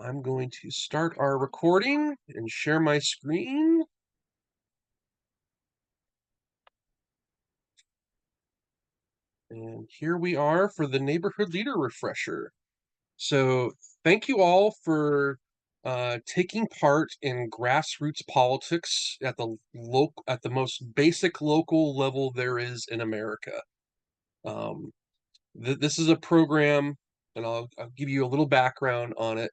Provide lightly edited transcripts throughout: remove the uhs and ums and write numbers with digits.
I'm going to start our recording and share my screen. And here we are for the Neighborhood Leader Refresher. So thank you all for taking part in grassroots politics at the most basic local level there is in America. Um, this is a program, and I'll give you a little background on it.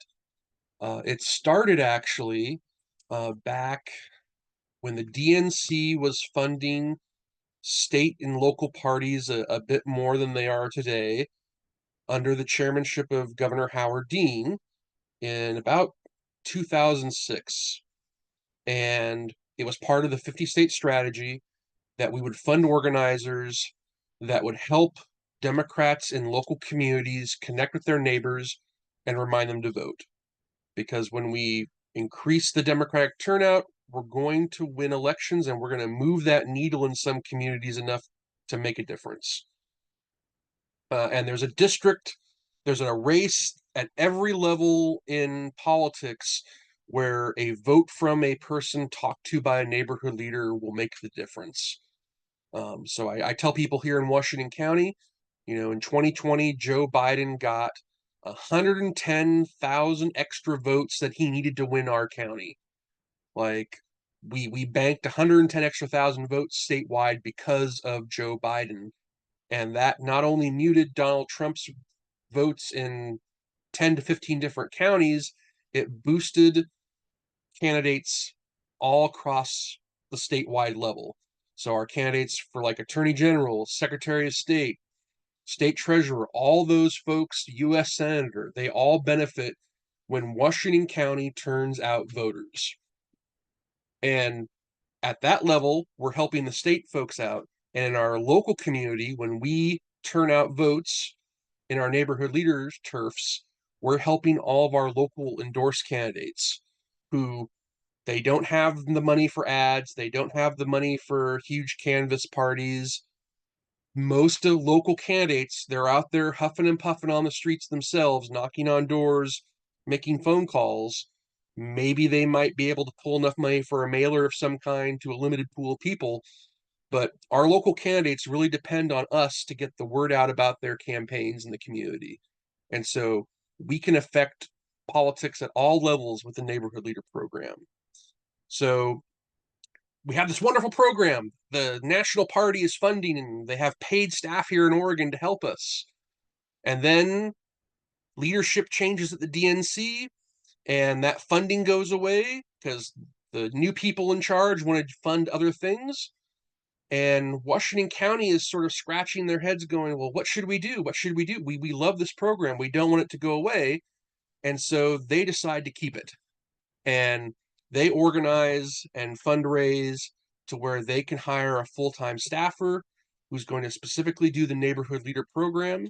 It started actually back when the DNC was funding state and local parties a bit more than they are today, under the chairmanship of Governor Howard Dean in about 2006. And it was part of the 50 state strategy that we would fund organizers that would help Democrats in local communities connect with their neighbors and remind them to vote. Because when we increase the Democratic turnout, we're going to win elections and we're going to move that needle in some communities enough to make a difference. And there's a race at every level in politics where a vote from a person talked to by a neighborhood leader will make the difference. So I tell people here in Washington County, in 2020, Joe Biden got 110,000 extra votes that he needed to win our county. Like we banked 110 extra thousand votes statewide because of Joe Biden. And that not only muted Donald Trump's votes in 10 to 15 different counties, it boosted candidates all across the statewide level. So our candidates for like Attorney General, Secretary of State, State Treasurer, all those folks, U.S. Senator, they all benefit when Washington County turns out voters. And at that level, we're helping the state folks out. And in our local community, when we turn out votes in our neighborhood leaders turfs, we're helping all of our local endorsed candidates who they don't have the money for ads, they don't have the money for huge canvas parties. Most of local candidates, they're out there huffing and puffing on the streets themselves, knocking on doors, making phone calls. Maybe they might be able to pull enough money for a mailer of some kind to a limited pool of people, but our local candidates really depend on us to get the word out about their campaigns in the community. And so we can affect politics at all levels with the Neighborhood Leader Program. So we have this wonderful program. The National Party is funding, and they have paid staff here in Oregon to help us. And then leadership changes at the DNC, and that funding goes away because the new people in charge wanted to fund other things. And Washington County is sort of scratching their heads going, well, what should we do? What should we do? We love this program. We don't want it to go away. And so they decide to keep it. And they organize and fundraise to where they can hire a full-time staffer who's going to specifically do the Neighborhood Leader Program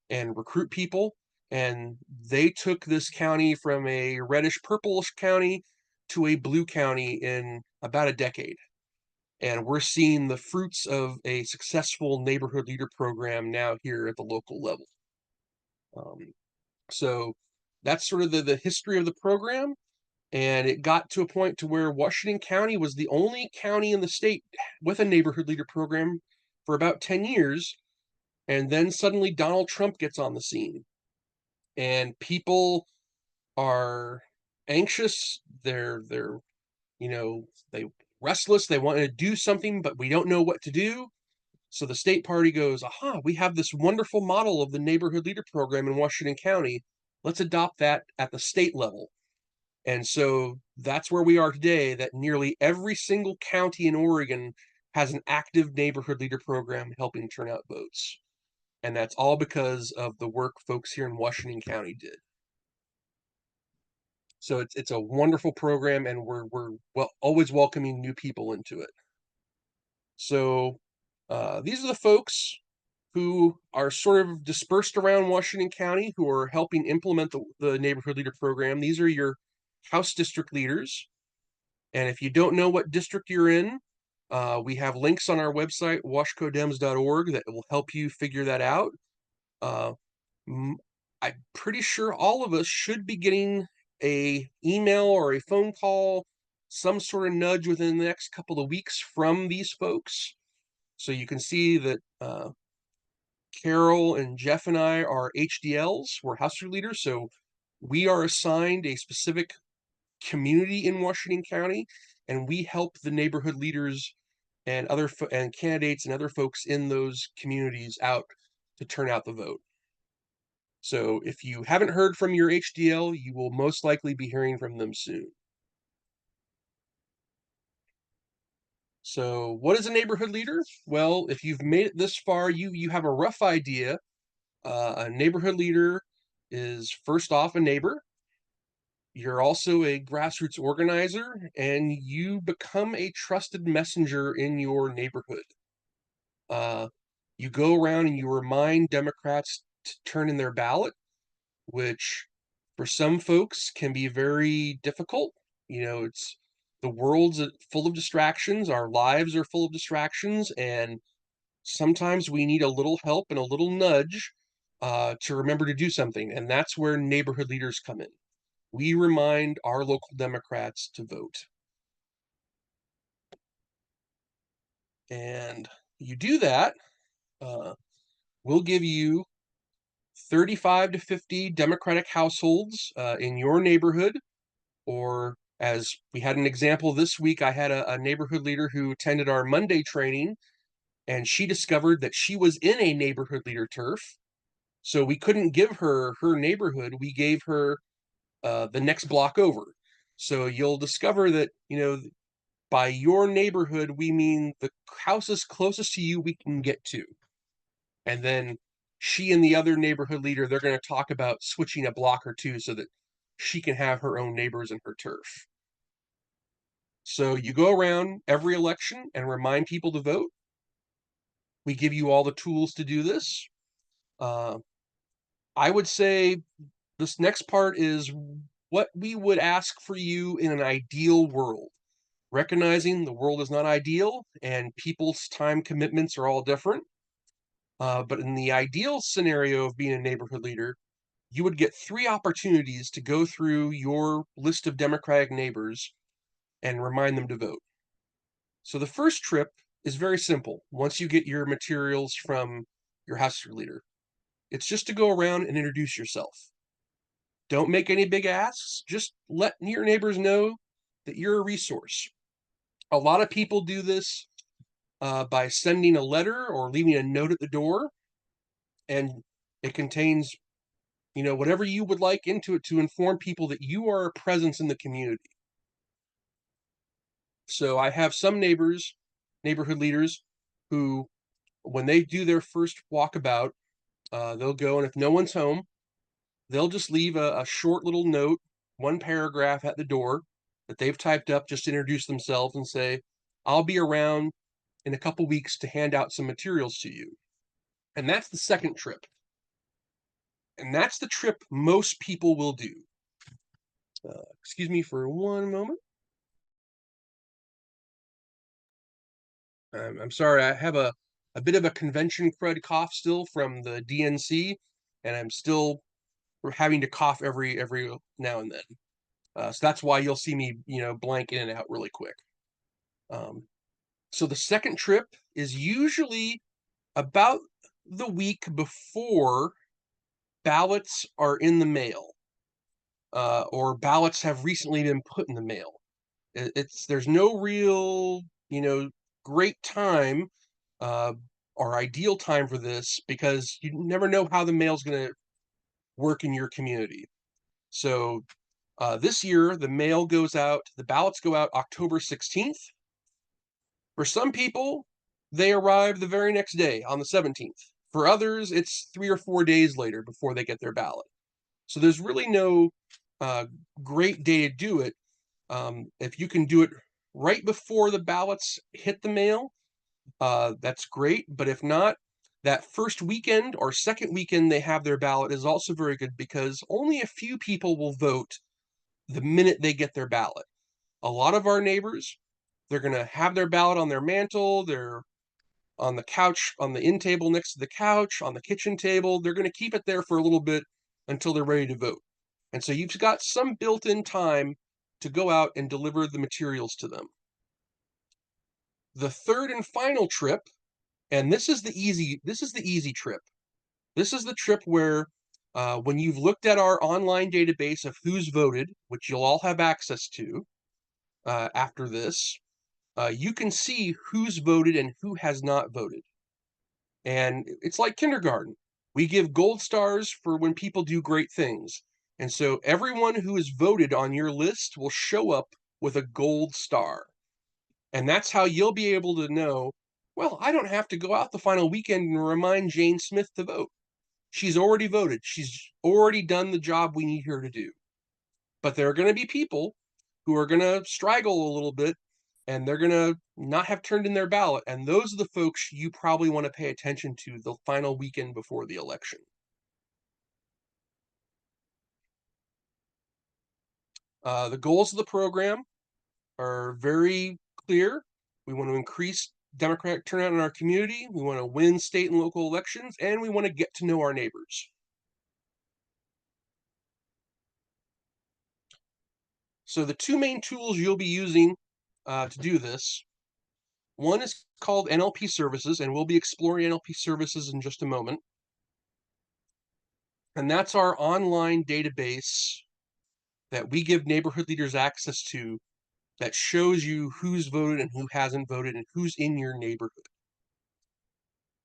and recruit people. And they took this county from a reddish purplish county to a blue county in about a decade. And we're seeing the fruits of a successful Neighborhood Leader Program now here at the local level. So that's sort of the history of the program. And it got to a point to where Washington County was the only county in the state with a Neighborhood Leader Program for about 10 years. And then suddenly Donald Trump gets on the scene. And people are anxious. They're they restless. They want to do something, but we don't know what to do. So the state party goes, aha, we have this wonderful model of the Neighborhood Leader Program in Washington County. Let's adopt that at the state level. And so that's where we are today, that nearly every single county in Oregon has an active Neighborhood Leader Program helping turn out votes. And that's all because of the work folks here in Washington County did. So it's a wonderful program, and we're always welcoming new people into it. So these are the folks who are sort of dispersed around Washington County who are helping implement the Neighborhood Leader Program. These are your House District leaders. And if you don't know what district you're in, we have links on our website, washcodems.org, that will help you figure that out. I'm pretty sure all of us should be getting a email or a phone call, some sort of nudge within the next couple of weeks from these folks. So you can see that Carol and Jeff and I are HDLs, we're house leaders, so we are assigned a specific community in Washington County, and we help the neighborhood leaders and and candidates and other folks in those communities out to turn out the vote. So if you haven't heard from your HDL, you will most likely be hearing from them soon. So what is a neighborhood leader? Well, if you've made it this far, you have a rough idea. A neighborhood leader is first off a neighbor. You're also a grassroots organizer, and you become a trusted messenger in your neighborhood. You go around and you remind Democrats to turn in their ballot, which for some folks can be very difficult. It's the world's full of distractions, our lives are full of distractions, and sometimes we need a little help and a little nudge to remember to do something. And that's where neighborhood leaders come in. We remind our local Democrats to vote. And you do that, we'll give you 35 to 50 Democratic households in your neighborhood. Or as we had an example this week, I had a neighborhood leader who attended our Monday training, and she discovered that she was in a neighborhood leader turf. So we couldn't give her her neighborhood. We gave her the next block over. So you'll discover that, by your neighborhood, we mean the houses closest to you we can get to. And then she and the other neighborhood leader, they're going to talk about switching a block or two so that she can have her own neighbors in her turf. So you go around every election and remind people to vote. We give you all the tools to do this. I would say this next part is what we would ask for you in an ideal world. Recognizing the world is not ideal and people's time commitments are all different. But in the ideal scenario of being a neighborhood leader, you would get 3 opportunities to go through your list of Democratic neighbors and remind them to vote. So the first trip is very simple. Once you get your materials from your house leader, it's just to go around and introduce yourself. Don't make any big asks. Just let your neighbors know that you're a resource. A lot of people do this by sending a letter or leaving a note at the door, and it contains, whatever you would like into it to inform people that you are a presence in the community. So I have some neighborhood leaders, who, when they do their first walkabout, they'll go, and if no one's home, they'll just leave a short little note, 1 paragraph at the door that they've typed up, just to introduce themselves and say, I'll be around in a couple weeks to hand out some materials to you. And that's the second trip. And that's the trip most people will do. Excuse me for one moment. I'm sorry, I have a bit of a convention crud cough still from the DNC, and I'm still having to cough every now and then. So that's why you'll see me, blank in and out really quick. So the second trip is usually about the week before ballots are in the mail, or ballots have recently been put in the mail. There's no real, great time or ideal time for this, because you never know how the mail's going to work in your community. So this year, the ballots go out October 16th. For some people, they arrive the very next day on the 17th. For others, it's 3 or 4 days later before they get their ballot. So there's really no great day to do it. If you can do it right before the ballots hit the mail, that's great. But if not, that first weekend or second weekend they have their ballot is also very good, because only a few people will vote the minute they get their ballot. A lot of our neighbors, they're going to have their ballot on their mantle, they're on the couch, on the end table next to the couch, on the kitchen table. They're going to keep it there for a little bit until they're ready to vote. And so you've got some built-in time to go out and deliver the materials to them. The third and final trip, and this is the easy trip. This is the trip where when you've looked at our online database of who's voted, which you'll all have access to after this, you can see who's voted and who has not voted. And it's like kindergarten. We give gold stars for when people do great things. And so everyone who is voted on your list will show up with a gold star. And that's how you'll be able to know, well, I don't have to go out the final weekend and remind Jane Smith to vote. She's already voted. She's already done the job we need her to do. But there are going to be people who are going to straggle a little bit, and they're going to not have turned in their ballot. And those are the folks you probably want to pay attention to the final weekend before the election. The goals of the program are very clear. We want to increase Democratic turnout in our community. We want to win state and local elections, and we want to get to know our neighbors. So the two main tools you'll be using to do this, one is called NLP Services, and we'll be exploring NLP Services in just a moment. And that's our online database that we give neighborhood leaders access to that shows you who's voted and who hasn't voted and who's in your neighborhood.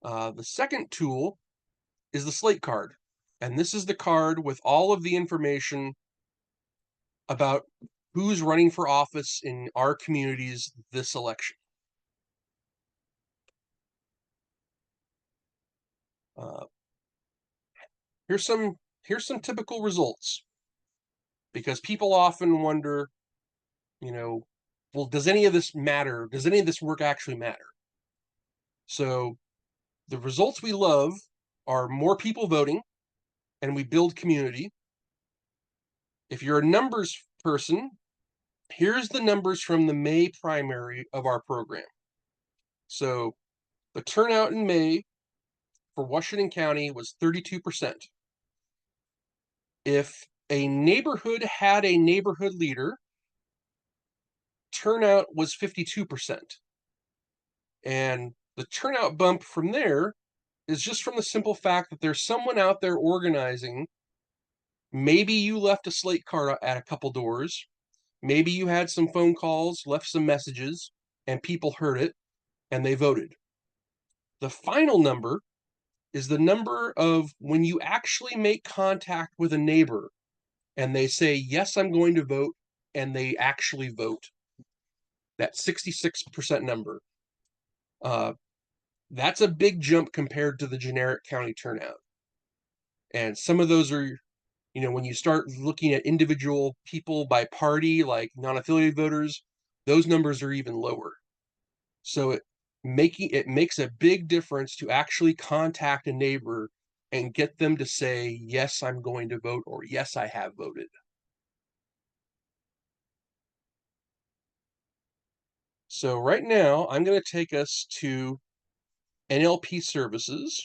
The second tool is the Slate card. And this is the card with all of the information about who's running for office in our communities this election. Here's some typical results, because people often wonder, well, does any of this matter? Does any of this work actually matter? So the results we love are more people voting, and we build community. If you're a numbers person, here's the numbers from the May primary of our program. So the turnout in May for Washington County was 32%. If a neighborhood had a neighborhood leader, turnout was 52%. And the turnout bump from there is just from the simple fact that there's someone out there organizing. Maybe you left a Slate card at a couple doors. Maybe you had some phone calls, left some messages, and people heard it, and they voted. The final number is the number of when you actually make contact with a neighbor and they say, yes, I'm going to vote, and they actually vote. That 66% number. That's a big jump compared to the generic county turnout. And some of those are, when you start looking at individual people by party, like non-affiliated voters, those numbers are even lower. So it makes a big difference to actually contact a neighbor and get them to say, yes, I'm going to vote, or yes, I have voted. So right now, I'm going to take us to NLP Services.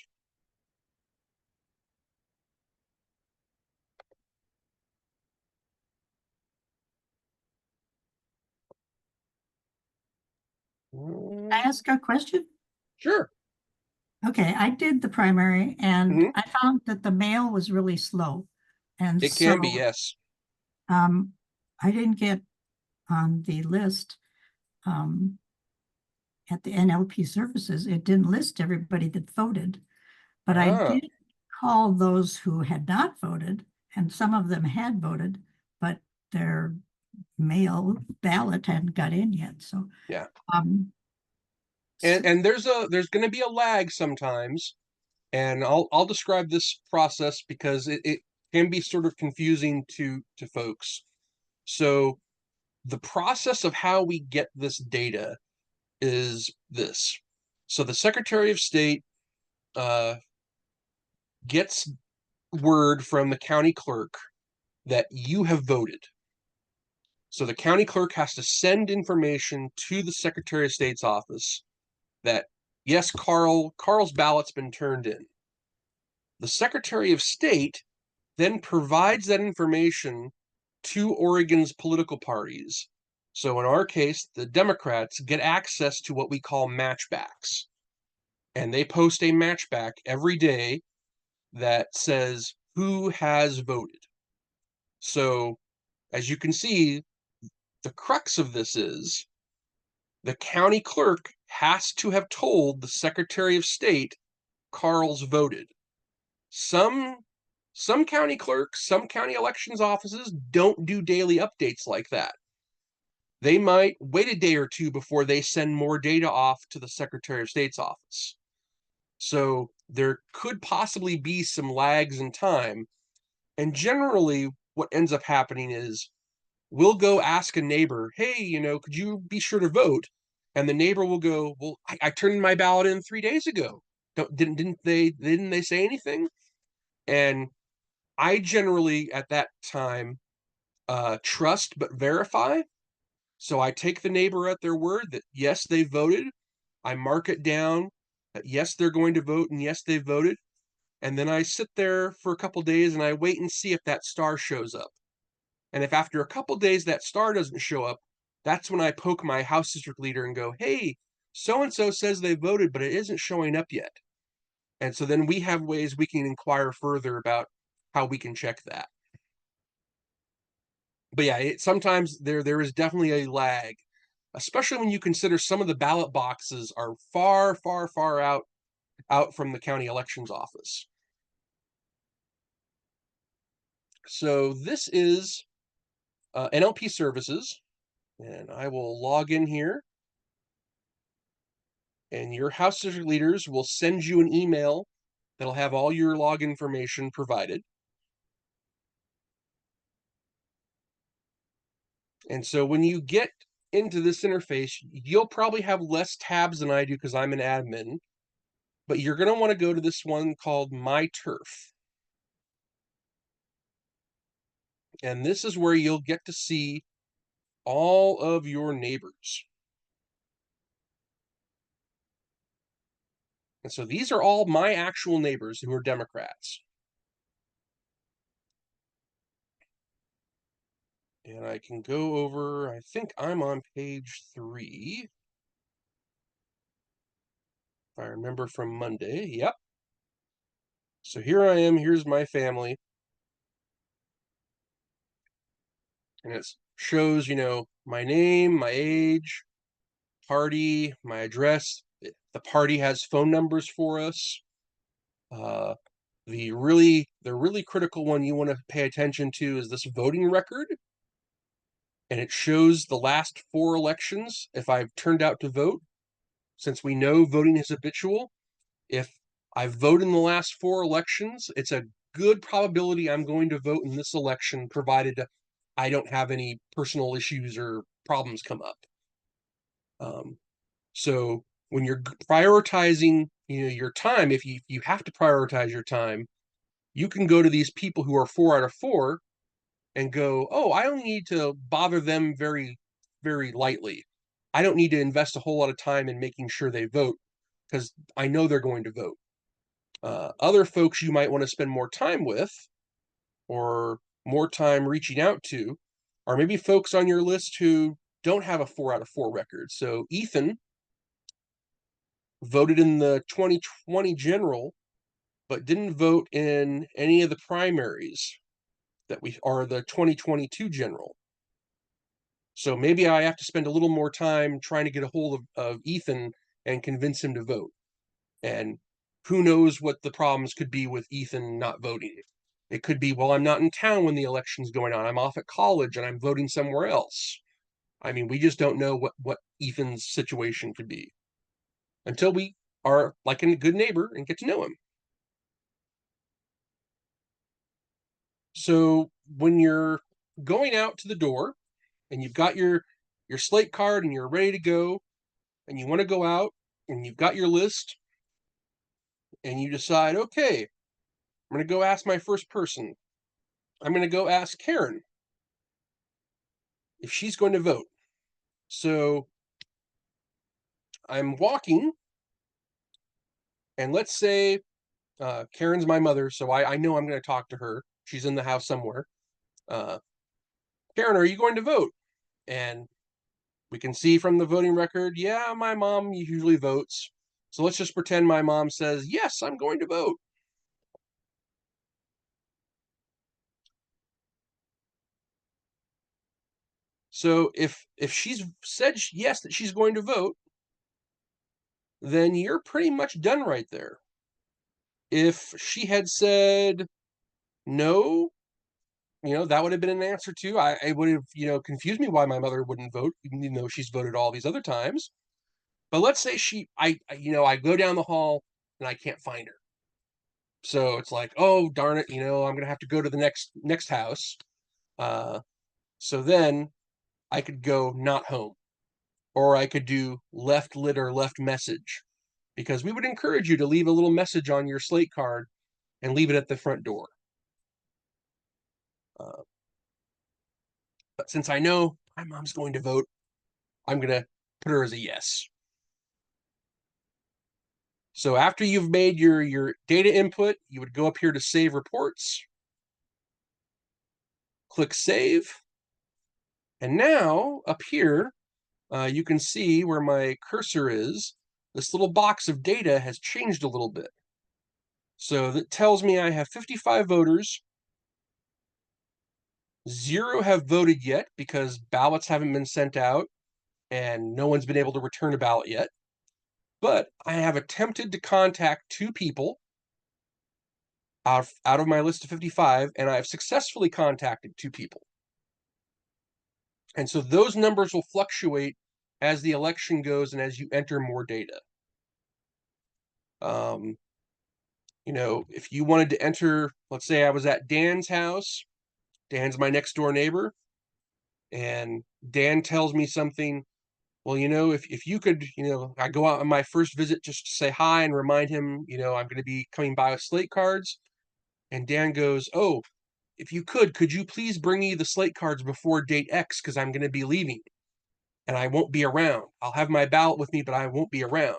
Can I ask a question? Sure. Okay, I did the primary and Mhm. I found that the mail was really slow. And It can be, yes. I didn't get on the list at the NLP services. It didn't list everybody that voted, but I did call those who had not voted, and some of them had voted, but their mail ballot hadn't got in yet. So Yeah. um, And there's going to be a lag sometimes, and I'll describe this process because it can be sort of confusing to folks. So the process of how we get this data is this. So the Secretary of State gets word from the county clerk that you have voted. So the county clerk has to send information to the Secretary of State's office that, yes, Carl's ballot's been turned in. The Secretary of State then provides that information to Oregon's political parties. So in our case, the Democrats get access to what we call matchbacks. And they post a matchback every day that says who has voted. So as you can see, the crux of this is the county clerk has to have told the Secretary of State Carl's voted. Some county clerks, some county elections offices don't do daily updates like that. They might wait a day or two before they send more data off to the Secretary of State's office. So there could possibly be some lags in time. And generally, what ends up happening is we'll go ask a neighbor, hey, could you be sure to vote? And the neighbor will go, well, I turned my ballot in 3 days ago. Didn't they say anything? And I generally at that time trust but verify. So I take the neighbor at their word that yes, they voted. I mark it down that yes, they're going to vote and yes, they voted. And then I sit there for a couple days and I wait and see if that star shows up. And if after a couple days that star doesn't show up, that's when I poke my House District leader and go, hey, so and so says they voted, but it isn't showing up yet. And so then we have ways we can inquire further about how we can check that. But yeah, sometimes there is definitely a lag, especially when you consider some of the ballot boxes are far, far, far out from the county elections office. So this is NLP services, and I will log in here. And your House District leaders will send you an email that'll have all your log information provided. And so when you get into this interface, you'll probably have less tabs than I do because I'm an admin, but you're going to want to go to this one called My Turf. And this is where you'll get to see all of your neighbors. And so these are all my actual neighbors who are Democrats. And I can go over, I think I'm on page 3. If I remember from Monday, yep. So here I am, here's my family. And it shows, my name, my age, party, my address. The party has phone numbers for us. The really critical one you want to pay attention to is this voting record. And it shows the last 4 elections if I've turned out to vote. Since we know voting is habitual, if I've voted in the last 4 elections, it's a good probability I'm going to vote in this election, provided I don't have any personal issues or problems come up. So when you're prioritizing, your time, if you have to prioritize your time, you can go to these people who are 4 out of 4 and go, oh, I only need to bother them very, very lightly. I don't need to invest a whole lot of time in making sure they vote because I know they're going to vote. Other folks you might want to spend more time with or more time reaching out to are maybe folks on your list who don't have a 4 out of 4 record. So Ethan voted in the 2020 general, but didn't vote in any of the primaries that we are the 2022 general. So maybe I have to spend a little more time trying to get a hold of Ethan and convince him to vote. And who knows what the problems could be with Ethan not voting. It could be, well, I'm not in town when the election's going on. I'm off at college and I'm voting somewhere else. I mean, we just don't know what Ethan's situation could be until we are like a good neighbor and get to know him. So when you're going out to the door and you've got your slate card and you're ready to go and you want to go out and you've got your list and you decide, okay, I'm going to go ask my first person. I'm going to go ask Karen if she's going to vote. So I'm walking, and let's say Karen's my mother, so I know I'm going to talk to her. She's in the house somewhere. Karen, are you going to vote? And we can see from the voting record, yeah, my mom usually votes. So let's just pretend my mom says, yes, I'm going to vote. So if she's said yes that she's going to vote, then you're pretty much done right there. If she had said no, that would have been an answer too. I would have, confused me why my mother wouldn't vote, even though she's voted all these other times. But let's say I go down the hall and I can't find her. So it's like, oh darn it, I'm gonna have to go to the next house. Uh, so then I could go not home, or I could do left lit or left message, because we would encourage you to leave a little message on your slate card and leave it at the front door. But since I know my mom's going to vote, I'm gonna put her as a yes. So after you've made your data input, you would go up here to save reports, click save, and now up here, you can see where my cursor is. This little box of data has changed a little bit. So that tells me I have 55 voters. 0 have voted yet because ballots haven't been sent out and no one's been able to return a ballot yet. But I have attempted to contact 2 people out of my list of 55, and I've successfully contacted 2 people. And so those numbers will fluctuate as the election goes and as you enter more data. If you wanted to enter, let's say I was at Dan's house, Dan's my next door neighbor, and Dan tells me something. Well, if you could, I go out on my first visit just to say hi and remind him, I'm going to be coming by with slate cards. And Dan goes, oh, if you could you please bring me the slate cards before date X, because I'm going to be leaving and I won't be around. I'll have my ballot with me, but I won't be around.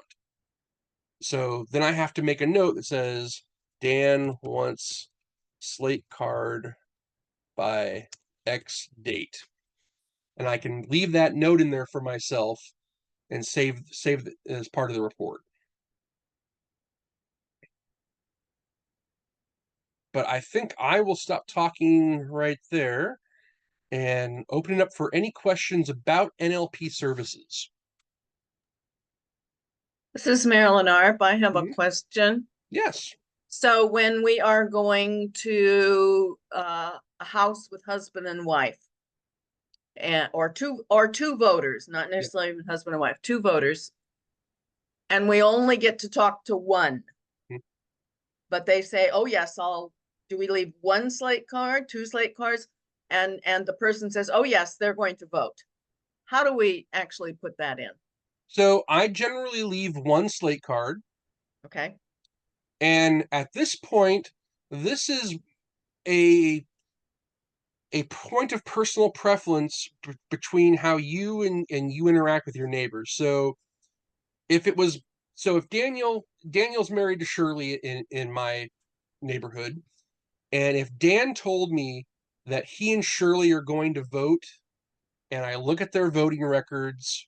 So then I have to make a note that says, Dan wants slate card by X date. And I can leave that note in there for myself and save it as part of the report. But I think I will stop talking right there and open it up for any questions about NLP services. This is Marilyn Arp. I have a question. Yes. So when we are going to a house with husband and wife, or two voters, not necessarily husband and wife, 2 voters, and we only get to talk to one, but they say, oh yes, do we leave 1 slate card, 2 slate cards? And the person says, oh yes, they're going to vote. How do we actually put that in? So I generally leave 1 slate card. Okay. And at this point, this is a point of personal preference between how you and you interact with your neighbors. So if Daniel's married to Shirley in my neighborhood, and if Dan told me that he and Shirley are going to vote, and I look at their voting records,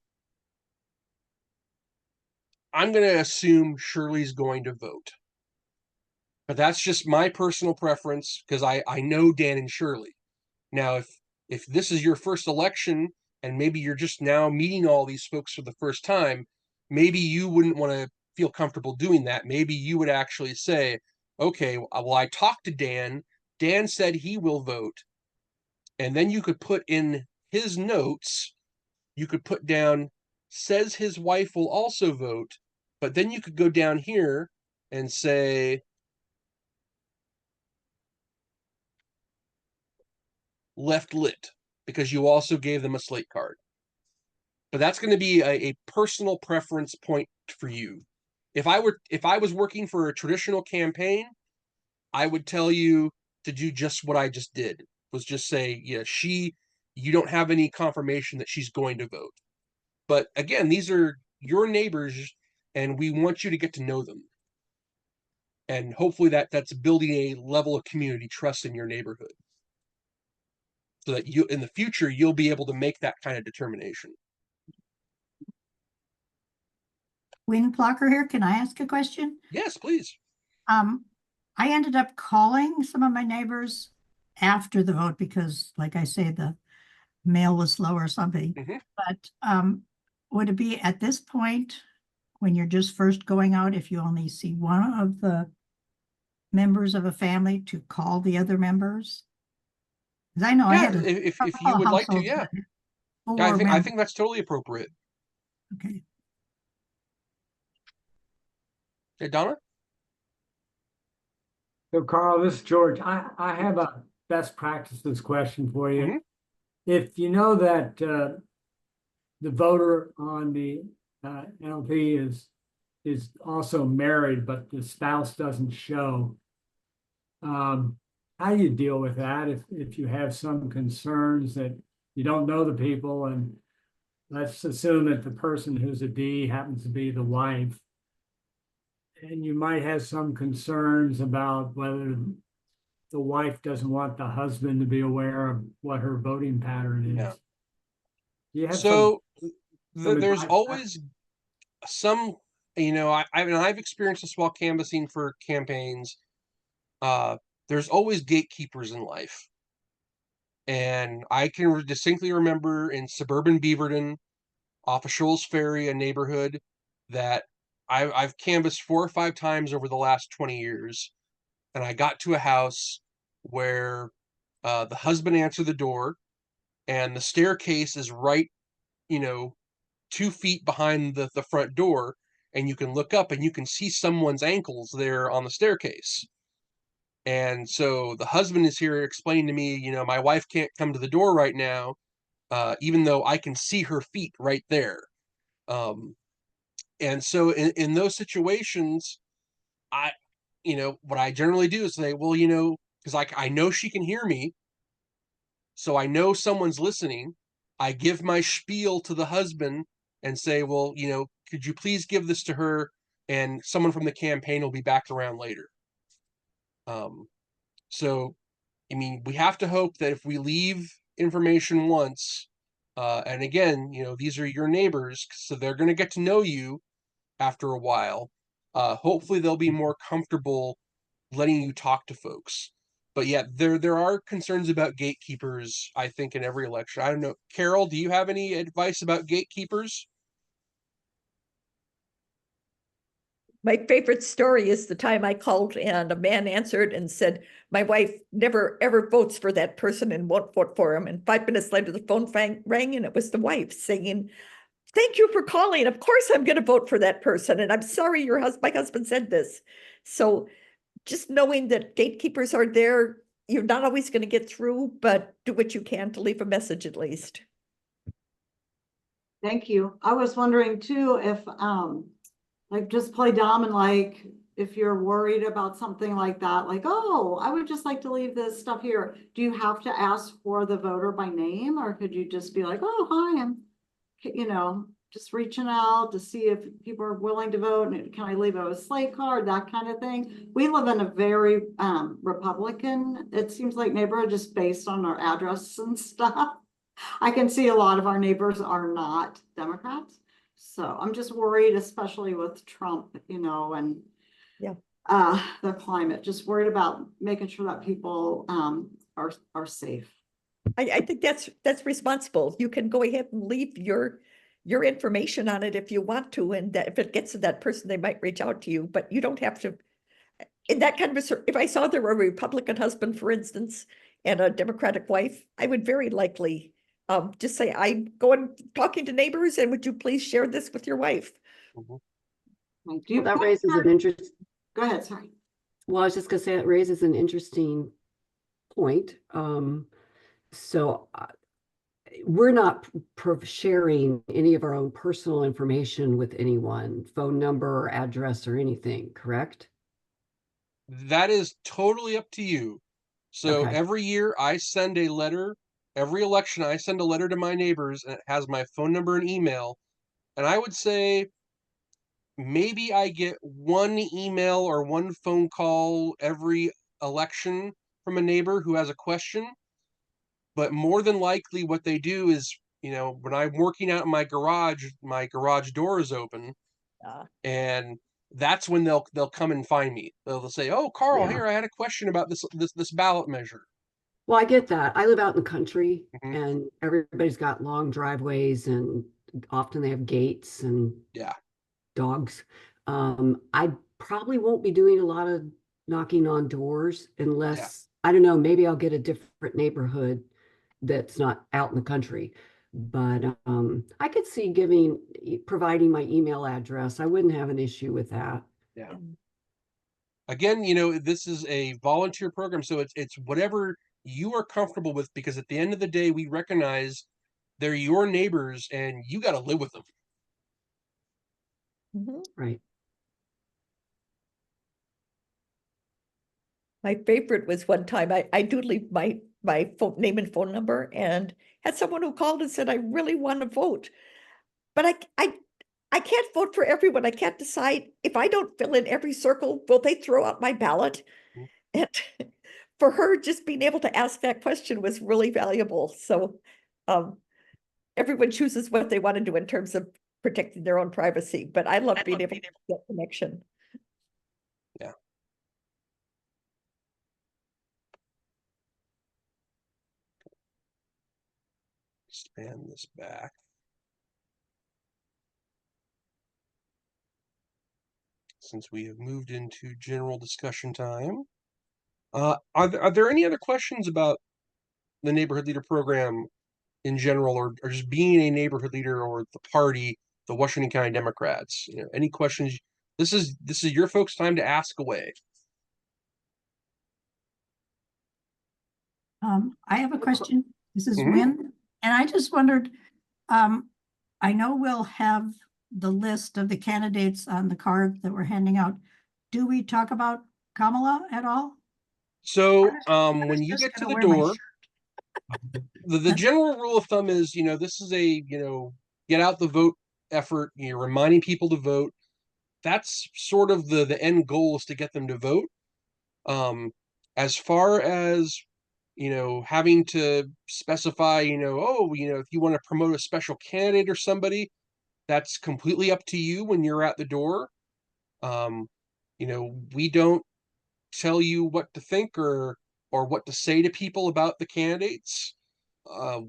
I'm going to assume Shirley's going to vote. But that's just my personal preference because I know Dan and Shirley. Now, if this is your first election and maybe you're just now meeting all these folks for the first time, maybe you wouldn't want to feel comfortable doing that. Maybe you would actually say, okay, well, I talked to Dan. Dan said he will vote. And then you could put in his notes, you could put down, says his wife will also vote. But then you could go down here and say, left lit, because you also gave them a slate card. But that's going to be a personal preference point for you. If I was working for a traditional campaign, I would tell you to do just what I just did, was just say, yeah, you don't have any confirmation that she's going to vote. But again, these are your neighbors and we want you to get to know them. And hopefully that's building a level of community trust in your neighborhood, so that you, in the future, you'll be able to make that kind of determination. Wayne Plucker here. Can I ask a question? Yes, please. I ended up calling some of my neighbors after the vote because, like I say, the mail was slow or something. Mhm. But would it be at this point when you're just first going out, if you only see one of the members of a family, to call the other members? Because I know I Yeah, had a if you couple would like to, households yeah. that had Yeah, I four think members. that's totally appropriate. Okay. Hey, Donna? So Carl, this is George. I have a best practices question for you. Mhm. If you know that the voter on the NLP is also married, but the spouse doesn't show, how do you deal with that if you have some concerns that you don't know the people, and let's assume that the person who's a D happens to be the wife, and you might have some concerns about whether the wife doesn't want the husband to be aware of what her voting pattern Yeah. is. Do you have So some there's advice? always some, I've experienced this while canvassing for campaigns. There's always gatekeepers in life. And I can distinctly remember in suburban Beaverton, off of Shoals Ferry, a neighborhood that I've canvassed 4 or 5 times over the last 20 years. And I got to a house where the husband answered the door, and the staircase is right, 2 feet behind the front door, and you can look up and you can see someone's ankles there on the staircase. And so the husband is here explaining to me, my wife can't come to the door right now, even though I can see her feet right there. And so in those situations, I, what I generally do is say, well, because I know she can hear me, so I know someone's listening. I give my spiel to the husband and say, well, could you please give this to her, and someone from the campaign will be back around later. So, I mean, we have to hope that if we leave information once, and again, these are your neighbors, so they're going to get to know you after a while. Hopefully, they'll be more comfortable letting you talk to folks. But yeah, there are concerns about gatekeepers, I think, in every election. I don't know. Carol, do you have any advice about gatekeepers? My favorite story is the time I called and a man answered and said, my wife never ever votes for that person and won't vote for him. And 5 minutes later, the phone rang and it was the wife saying, thank you for calling. Of course, I'm going to vote for that person. And I'm sorry my husband said this. So just knowing that gatekeepers are there, you're not always going to get through, but do what you can to leave a message at least. Thank you. I was wondering too, if like just play dumb, and like if you're worried about something like that, like, oh, I would just like to leave this stuff here. Do you have to ask for the voter by name, or could you just be like, oh, hi, I'm, just reaching out to see if people are willing to vote, and can I leave a slate card, that kind of thing. We live in a very Republican, it seems like, neighborhood, just based on our address and stuff. I can see a lot of our neighbors are not Democrats. So I'm just worried, especially with Trump, and Yeah. The climate, just worried about making sure that people are safe. I think that's responsible. You can go ahead and leave your information on it if you want to, and that if it gets to that person, they might reach out to you, but you don't have to. In that kind of if I saw there were a Republican husband, for instance, and a Democratic wife, I would very likely just say, I'm going talking to neighbors, and would you please share this with your wife? Like, Well, that raises an interest. Go ahead, sorry. Well, I was just gonna say it raises an interesting point. So we're not sharing any of our own personal information with anyone, phone number or address or anything, correct? That is totally up to you. So Okay. every year I send a letter. Every election I send a letter to my neighbors, and it has my phone number and email. And I would say maybe I get one email or one phone call every election from a neighbor who has a question. But more than likely, what they do is, when I'm working out in my garage door is open, Uh, and that's when they'll come and find me. They'll say, "Oh, Carl, Yeah. here, I had a question about this ballot measure." Well, I get that. I live out in the country Mhm. and everybody's got long driveways and often they have gates and Yeah. dogs. I probably won't be doing a lot of knocking on doors unless, I don't know, maybe I'll get a different neighborhood that's not out in the country. But I could see providing my email address. I wouldn't have an issue with that. Yeah. and Again, this is a volunteer program, so it's whatever you are comfortable with, because at the end of the day, we recognize they're your neighbors and you got to live with them. mhm. Right. My favorite was one time I do leave my phone name and phone number and had someone who called and said, I really want to vote. But I can't vote for everyone. I can't decide if I don't fill in every circle, will they throw out my ballot? Mhm. And for her, just being able to ask that question was really valuable. So everyone chooses what they want to do in terms of protecting their own privacy, but I love being able to get that connection. Yeah. Expand this back. Since we have moved into general discussion time. Are there any other questions about the neighborhood leader program in general, or just being a neighborhood leader, or the party, the Washington County Democrats? Any questions? This is your folks' time to ask away. I have a question. This is Mhm. Wynn, and I just wondered, I know we'll have the list of the candidates on the card that we're handing out. Do we talk about Kamala at all? So, I when was you just get to gonna the wear my door, shirt. the general rule of thumb is, this is a, get out the vote effort. You're reminding people to vote. That's sort of the end goal, is to get them to vote. As far as, having to specify, if you want to promote a special candidate or somebody, that's completely up to you when you're at the door. Um, we don't tell you what to think or what to say to people about the candidates.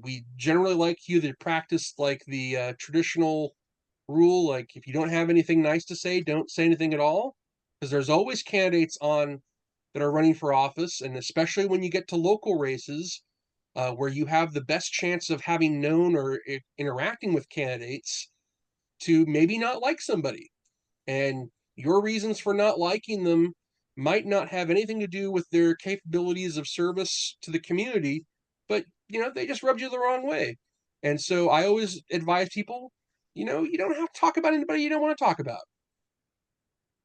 We generally like you to practice like the traditional rule, like if you don't have anything nice to say, don't say anything at all, because there's always candidates on that are running for office, and especially when you get to local races, where you have the best chance of having known or interacting with candidates, to maybe not like somebody, and your reasons for not liking them might not have anything to do with their capabilities of service to the community, but they just rubbed you the wrong way. And so I always advise people, you don't have to talk about anybody you don't want to talk about.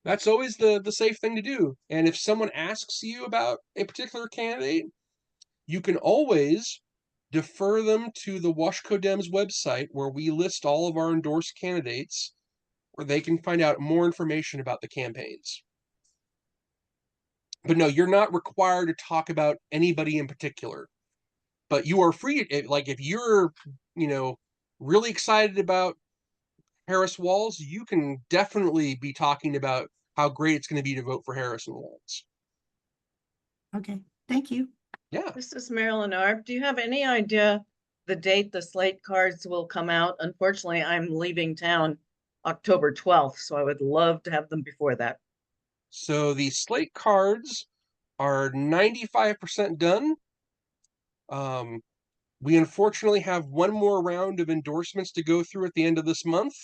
That's always the safe thing to do. And if someone asks you about a particular candidate, you can always defer them to the Washco Dems website, where we list all of our endorsed candidates, where they can find out more information about the campaigns. But no, you're not required to talk about anybody in particular. But you are free, like if you're, really excited about Harris Walls, you can definitely be talking about how great it's going to be to vote for Harrison Walls. Okay, thank you. Yeah. This is Marilyn Arp. Do you have any idea the date the slate cards will come out? Unfortunately, I'm leaving town October 12th, so I would love to have them before that. So the slate cards are 95% done. We unfortunately have one more round of endorsements to go through at the end of this month.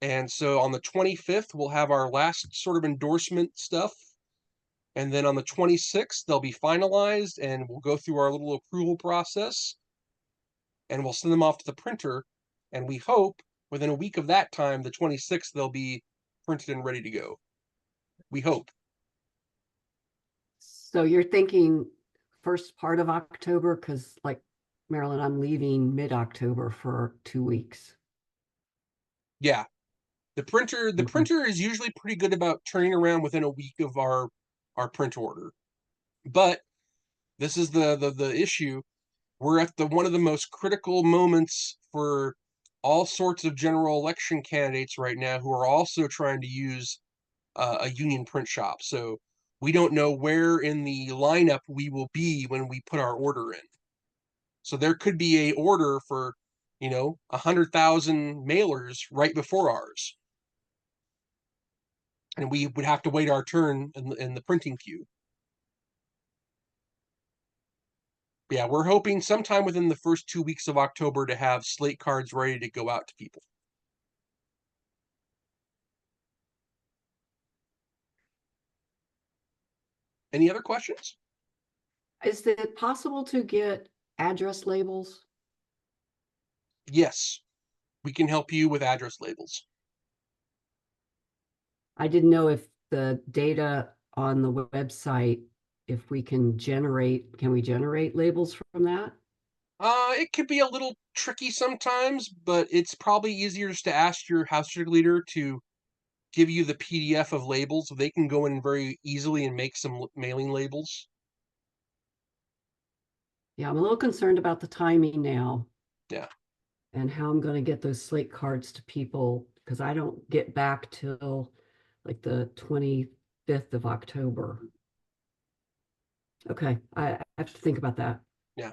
And so on the 25th, we'll have our last sort of endorsement stuff. And then on the 26th, they'll be finalized and we'll go through our little approval process. And we'll send them off to the printer. And we hope within a week of that time, the 26th, they'll be printed and ready to go. We hope. So you're thinking first part of October, because like Marilyn, I'm leaving mid-October for 2 weeks. Yeah. The printer is usually pretty good about turning around within a week of our print order. But this is the issue. We're at one of the most critical moments for all sorts of general election candidates right now who are also trying to use a union print shop. So we don't know where in the lineup we will be when we put our order in. So there could be a order for, 100,000 mailers right before ours. And we would have to wait our turn in the printing queue. Yeah, we're hoping sometime within the first 2 weeks of October to have slate cards ready to go out to people. Any other questions? Is it possible to get address labels? Yes, we can help you with address labels. I didn't know if the data on the website, if we can we generate labels from that? It could be a little tricky sometimes, but it's probably easier just to ask your house district leader to give you the PDF of labels. They can go in very easily and make some mailing labels. Yeah, I'm a little concerned about the timing now. Yeah. And how I'm going to get those slate cards to people, because I don't get back till like the 25th of October. Okay, I have to think about that. Yeah.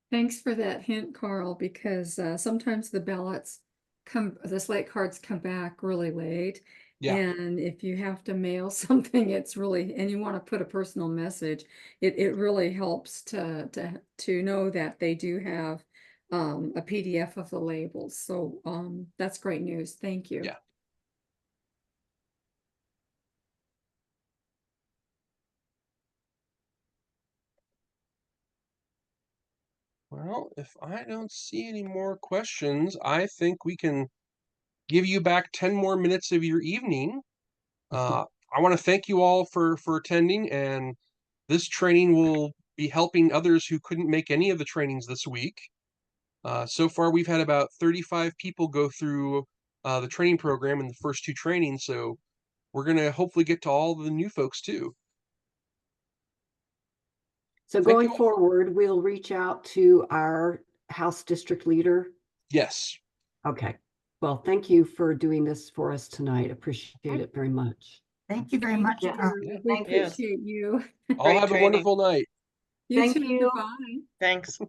Thanks for that hint, Carl, because sometimes the slate cards come back really late. Yeah. And if you have to mail something, and you want to put a personal message, it really helps to know that they do have a PDF of the labels. So that's great news. Thank you. Yeah. Well, if I don't see any more questions, I think we can give you back 10 more minutes of your evening. I want to thank you all for attending, and this training will be helping others who couldn't make any of the trainings this week. So far, we've had about 35 people go through the training program in the first 2 trainings, so we're going to hopefully get to all the new folks too. So Thank going you all. forward, we'll reach out to our house district leader. Yes. Okay. Well, thank you for doing this for us tonight. Appreciate it very much. Thank you very much. Yeah. Carl. Yeah. We Thank you. appreciate you. All Great have a training. wonderful night. You Thank too. you. Goodbye. Thanks.